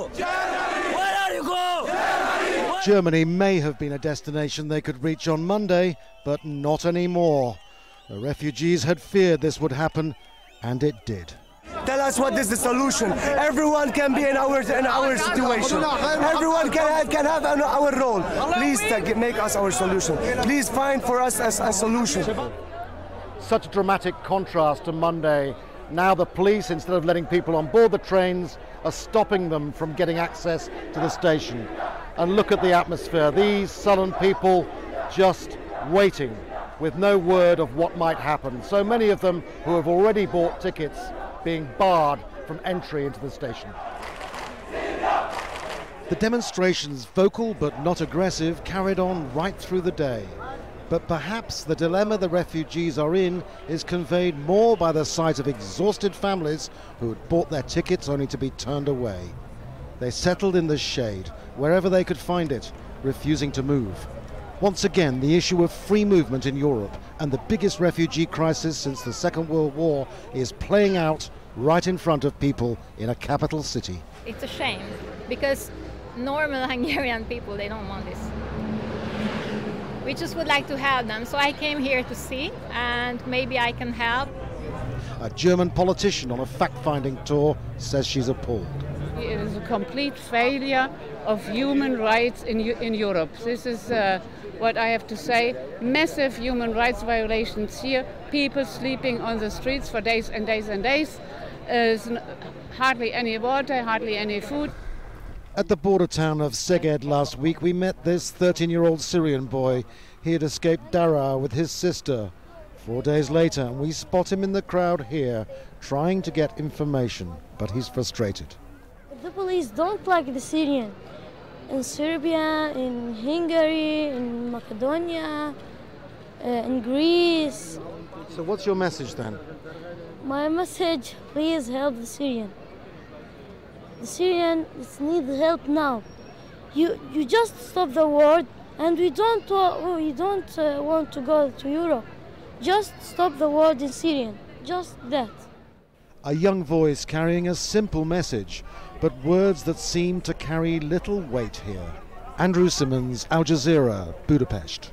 go? Germany! Where are you go? Germany! Germany may have been a destination they could reach on Monday, but not anymore. The refugees had feared this would happen, and it did. Tell us what is the solution. Everyone can be in our situation. Everyone can have our role. Please make us our solution. Please find for us a solution. Such a dramatic contrast to Monday. Now the police, instead of letting people on board the trains, are stopping them from getting access to the station. And look at the atmosphere. These sullen people just waiting with no word of what might happen. So many of them who have already bought tickets being barred from entry into the station. The demonstrations, vocal but not aggressive, carried on right through the day. But perhaps the dilemma the refugees are in is conveyed more by the sight of exhausted families who had bought their tickets only to be turned away. They settled in the shade, wherever they could find it, refusing to move. Once again, the issue of free movement in Europe and the biggest refugee crisis since the Second World War is playing out right in front of people in a capital city. It's a shame, because normal Hungarian people, they don't want this. We just would like to help them, so I came here to see, and maybe I can help. A German politician on a fact-finding tour says she's appalled. It is a complete failure of human rights in Europe. This is what I have to say. Massive human rights violations here. People sleeping on the streets for days and days and days. Hardly any water, hardly any food. At the border town of Szeged last week, we met this 13-year-old Syrian boy. He had escaped Daraa with his sister. 4 days later, we spot him in the crowd here, trying to get information, but he's frustrated. The police don't like the Syrian. In Serbia, in Hungary, in Macedonia, in Greece. So what's your message then? My message, please help the Syrian. The Syrians need help now. You just stop the war, and we don't want to go to Europe. Just stop the war in Syria. Just that. A young voice carrying a simple message, but words that seem to carry little weight here. Andrew Simmons, Al Jazeera, Budapest.